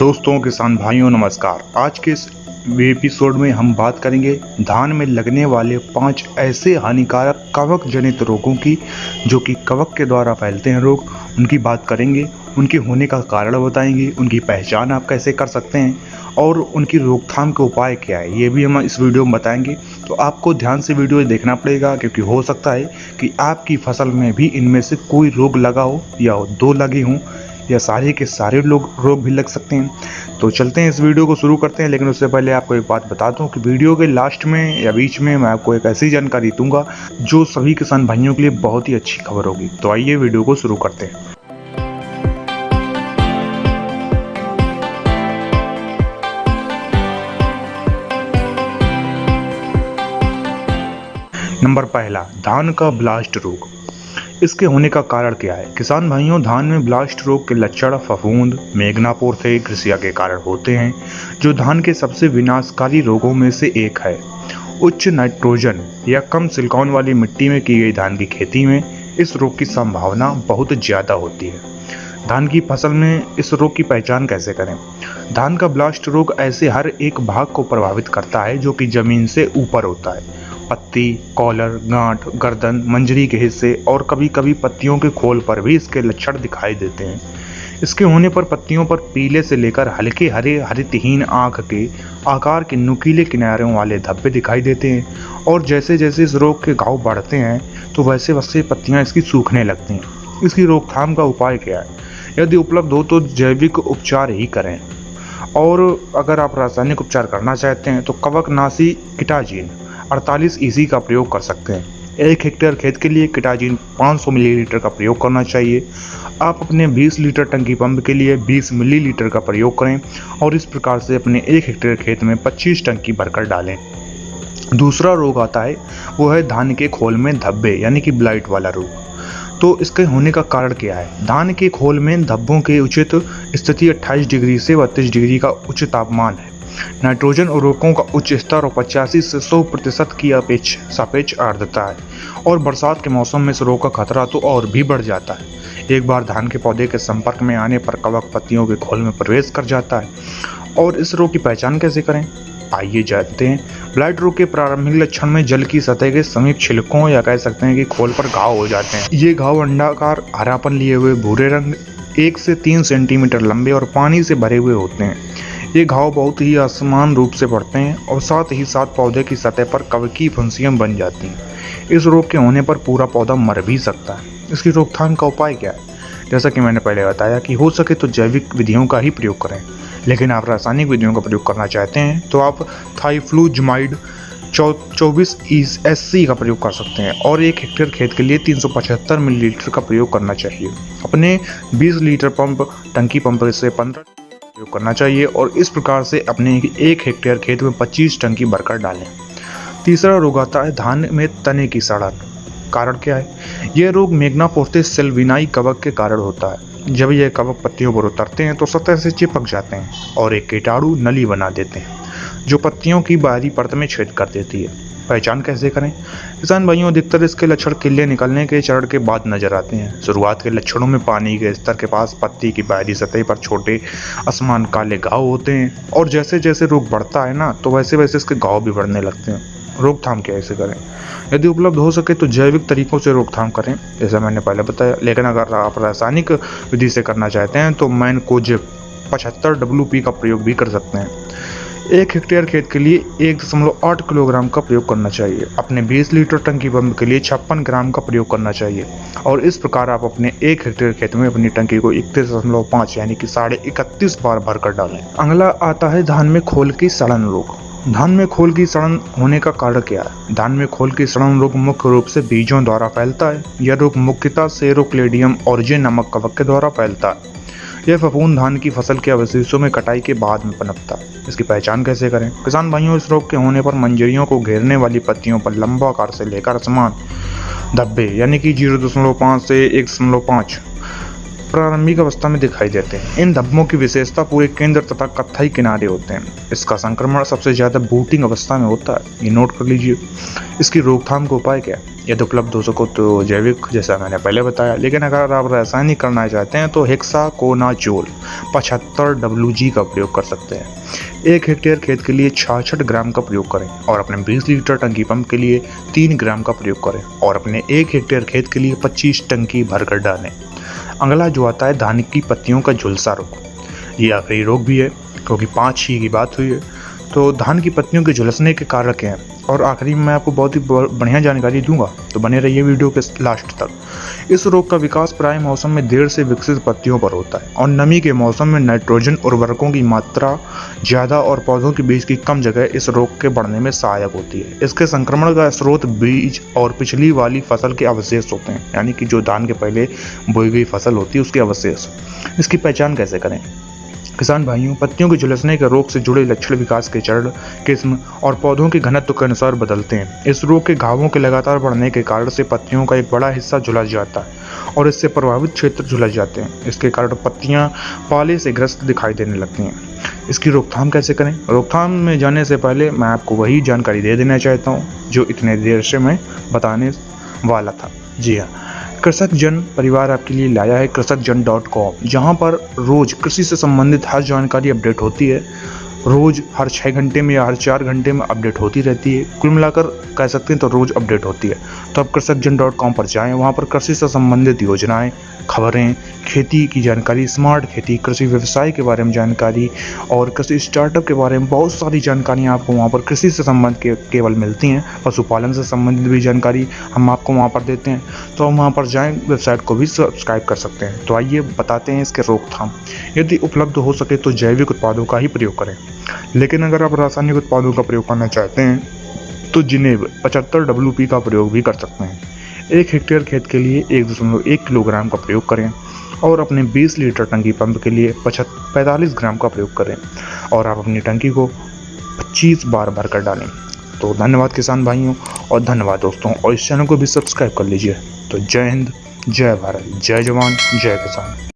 दोस्तों, किसान भाइयों, नमस्कार। आज के इस एपिसोड में हम बात करेंगे धान में लगने वाले 5 ऐसे हानिकारक कवक जनित रोगों की, जो कि कवक के द्वारा फैलते हैं रोग। उनकी बात करेंगे, उनके होने का कारण बताएंगे, उनकी पहचान आप कैसे कर सकते हैं और उनकी रोकथाम के उपाय क्या है, ये भी हम इस वीडियो में बताएंगे। तो आपको ध्यान से वीडियो देखना पड़ेगा, क्योंकि हो सकता है कि आपकी फसल में भी इनमें से कोई रोग लगा हो, या 2 लगे हों, या सारे के सारे रोग भी लग सकते हैं। तो चलते हैं, इस वीडियो को शुरू करते हैं। लेकिन उससे पहले आपको एक बात बता दूं कि वीडियो के लास्ट में या बीच में मैं आपको एक ऐसी जानकारी दूंगा जो सभी किसान भाइयों के लिए बहुत ही अच्छी खबर होगी। तो आइए वीडियो को शुरू करते हैं। नंबर पहला, धान का ब्लास्ट रोग। इसके होने का कारण क्या है? किसान भाइयों, धान में ब्लास्ट रोग के लक्षण फफूंद, मेघनापोर्थे, ग्रिसिया के कारण होते हैं, जो धान के सबसे विनाशकारी रोगों में से एक है। उच्च नाइट्रोजन या कम सिलिकॉन वाली मिट्टी में की गई धान की खेती में इस रोग की संभावना बहुत ज़्यादा होती है। धान की फसल में इस रोग की पहचान कैसे करें? धान का ब्लास्ट रोग ऐसे हर एक भाग को प्रभावित करता है जो कि जमीन से ऊपर होता है। पत्ती, कॉलर, गांठ, गर्दन, मंजरी के हिस्से और कभी कभी पत्तियों के खोल पर भी इसके लक्षण दिखाई देते हैं। इसके होने पर पत्तियों पर पीले से लेकर हल्के हरे हरितहीन आंख के आकार के नुकीले किनारों वाले धब्बे दिखाई देते हैं। और जैसे जैसे इस रोग के घाव बढ़ते हैं तो वैसे वैसे पत्तियां इसकी सूखने लगती हैं। इसकी रोकथाम का उपाय क्या है? यदि उपलब्ध हो तो जैविक उपचार ही करें, और अगर आप रासायनिक उपचार करना चाहते हैं तो कवकनाशी किटाजिन 48 EC का प्रयोग कर सकते हैं। 1 हेक्टेयर खेत के लिए किटाजिन 500 मिलीलीटर का प्रयोग करना चाहिए। आप अपने 20 लीटर टंकी पंप के लिए 20 मिलीलीटर का प्रयोग करें और इस प्रकार से अपने 1 हेक्टेयर खेत में 25 टंकी भरकर डालें। दूसरा रोग आता है, वो है धान के खोल में धब्बे यानी कि ब्लाइट वाला रोग। तो इसके होने का कारण क्या है? धान के खोल में धब्बों के उचित स्थिति 28 डिग्री से 32 डिग्री का उच्च तापमान है, नाइट्रोजन उर्वरकों का उच्च स्तर और 85 से 100% की सापेक्ष आर्द्रता है, और बरसात के मौसम में इस रोग का खतरा तो और भी बढ़ जाता है। एक बार धान के पौधे के संपर्क में आने पर कवक पत्तियों के खोल में प्रवेश कर जाता है। और इस रोग की पहचान कैसे करें, आइए जानते हैं। ब्लाइट रोग के प्रारंभिक लक्षण में जल की सतह के समीप छिलकों या कह सकते हैं कि खोल पर घाव हो जाते हैं। ये घाव अंडाकार हरापन लिए हुए भूरे रंग, 1 से 3 सेंटीमीटर लंबे और पानी से भरे हुए होते हैं। ये घाव बहुत ही असमान रूप से बढ़ते हैं और साथ ही साथ पौधे की सतह पर कवकी फुंसियां बन जाती हैं। इस रोग के होने पर पूरा पौधा मर भी सकता है। इसकी रोकथाम का उपाय क्या है? जैसा कि मैंने पहले बताया कि हो सके तो जैविक विधियों का ही प्रयोग करें, लेकिन आप रासायनिक विधियों का प्रयोग करना चाहते हैं तो आप थाइफ्लूजमाइड 24 SC का प्रयोग कर सकते हैं और 1 हेक्टेयर खेत के लिए 375 मिलीलीटर का प्रयोग करना चाहिए। अपने 20 लीटर टंकी पंप से 15 प्रयोग करना चाहिए और इस प्रकार से अपने 1 हेक्टेयर खेत में 25 टंकी भरकर डालें। तीसरा रोग आता है धान में तने की सड़न। कारण क्या है? यह रोग मेघनापोर्थे सेल्विनाई कवक के कारण होता है। जब यह कवक पत्तियों पर उतरते हैं तो सतह से चिपक जाते हैं और एक कीटाणु नली बना देते हैं, जो पत्तियों की बाहरी परत में छेद कर देती है। पहचान कैसे करें? किसान भाइयों, अधिकतर इसके लक्षण किले निकलने के चरण के बाद नजर आते हैं। शुरुआत के लक्षणों में पानी के स्तर के पास पत्ती की बाहरी सतह पर छोटे असमान काले घाव होते हैं, और जैसे जैसे रोग बढ़ता है ना, तो वैसे वैसे इसके घाव भी बढ़ने लगते हैं। रोकथाम कैसे करें? यदि उपलब्ध हो सके तो जैविक तरीकों से रोकथाम करें, जैसा मैंने पहले बताया। लेकिन अगर आप रासायनिक विधि से करना चाहते हैं तो मैनकोजेब 75 WP का प्रयोग भी कर सकते हैं। 1 हेक्टेयर खेत के लिए 1.8 किलोग्राम का प्रयोग करना चाहिए। अपने 20 लीटर टंकी पंप के लिए 56 ग्राम का प्रयोग करना चाहिए, और इस प्रकार आप अपने 1 हेक्टेयर खेत में अपनी टंकी को 31.5 यानी कि 31.5 बार भरकर डालें। अगला आता है धान में खोल की सड़न रोग। धान में खोल की सड़न होने का कारण क्या है? धान में खोल की सड़न रोग मुख्य रूप से बीजों द्वारा फैलता है। यह रोग मुख्यतः सेरोक्लेडियम ऑरिजिन नामक कवक के द्वारा फैलता है। यह फफूंद धान की फसल के अवशेषों में कटाई के बाद में पनपता है। इसकी पहचान कैसे करें? किसान भाइयों, इस रोग के होने पर मंजरियों को घेरने वाली पत्तियों पर लंबा आकार से लेकर समान धब्बे यानी कि 0.5 से 1.5 प्रारंभिक अवस्था में दिखाई देते हैं। इन धब्बों की विशेषता पूरे केंद्र तथा कत्थई किनारे होते हैं। इसका संक्रमण सबसे ज़्यादा बूटिंग अवस्था में होता है, ये नोट कर लीजिए। इसकी रोकथाम का उपाय क्या है? यदि उपलब्ध हो सको तो जैविक, जैसा मैंने पहले बताया, लेकिन अगर आप रासायनिक करना चाहते हैं तो हेक्साकोनाजोल 75 WG का प्रयोग कर सकते हैं। 1 हेक्टेयर खेत के लिए 66 ग्राम का प्रयोग करें और अपने 20 लीटर टंकी पंप के लिए 3 ग्राम का प्रयोग करें और अपने 1 हेक्टेयर खेत के लिए 25 टंकी भरकर डालें। अगला जो आता है धान की पत्तियों का झुलसा रोग। ये आखिरी रोग भी है क्योंकि 5 ही की बात हुई है। तो धान की पत्तियों के झुलसने के कारण क्या है और आखिरी में मैं आपको बहुत ही बढ़िया जानकारी दूंगा, तो बने रहिए वीडियो के लास्ट तक। इस रोग का विकास प्राय मौसम में देर से विकसित पत्तियों पर होता है और नमी के मौसम में नाइट्रोजन उर्वरकों की मात्रा ज़्यादा और पौधों के बीच की कम जगह इस रोग के बढ़ने में सहायक होती है। इसके संक्रमण का स्रोत बीज और पिछली वाली फसल के अवशेष होते हैं, यानी कि जो धान के पहले बोई गई फसल होती है उसके अवशेष। इसकी पहचान कैसे करें? किसान भाइयों, पत्तियों के झुलसने के रोग से जुड़े लक्षण विकास के चरण, किस्म और पौधों के घनत्व के अनुसार बदलते हैं। इस रोग के घावों के लगातार बढ़ने के कारण से पत्तियों का एक बड़ा हिस्सा झुलस जाता है और इससे प्रभावित क्षेत्र झुलस जाते हैं। इसके कारण पत्तियां पाले से ग्रस्त दिखाई देने लगती हैं। इसकी रोकथाम कैसे करें? रोकथाम में जाने से पहले मैं आपको वही जानकारी दे देना चाहता हूँ जो इतने देर से मैं बताने वाला था। जी हाँ, कृषक जन परिवार आपके लिए लाया है कृषकजन.com, जहां पर रोज कृषि से संबंधित हर जानकारी अपडेट होती है। रोज हर 6 घंटे में या हर 4 घंटे में अपडेट होती रहती है। कुल मिलाकर कह सकते हैं तो रोज अपडेट होती है। तो आप कृषकजन.com पर जाएं, वहां पर कृषि से संबंधित योजनाएं, खबरें, खेती की जानकारी, स्मार्ट खेती, कृषि व्यवसाय के बारे में जानकारी और कृषि स्टार्टअप के बारे में बहुत सारी जानकारियाँ आपको वहाँ पर कृषि से संबंध के केवल मिलती हैं। पशुपालन से संबंधित भी जानकारी हम आपको वहाँ पर देते हैं। तो हम वहाँ पर जाएं, वेबसाइट को भी सब्सक्राइब कर सकते हैं। तो आइए बताते हैं इसके रोकथाम। यदि उपलब्ध हो सके तो जैविक उत्पादों का ही प्रयोग करें, लेकिन अगर आप रासायनिक उत्पादों का प्रयोग करना चाहते हैं तो जिनेब 75 WP का प्रयोग भी कर सकते हैं। 1 हेक्टेयर खेत के लिए 1.1 किलोग्राम का प्रयोग करें और अपने 20 लीटर टंकी पंप के लिए 45 ग्राम का प्रयोग करें और आप अपनी टंकी को 25 बार भरकर डालें। तो धन्यवाद किसान भाइयों और धन्यवाद दोस्तों, और इस चैनल को भी सब्सक्राइब कर लीजिए। तो जय हिंद, जय भारत, जय जवान, जय किसान।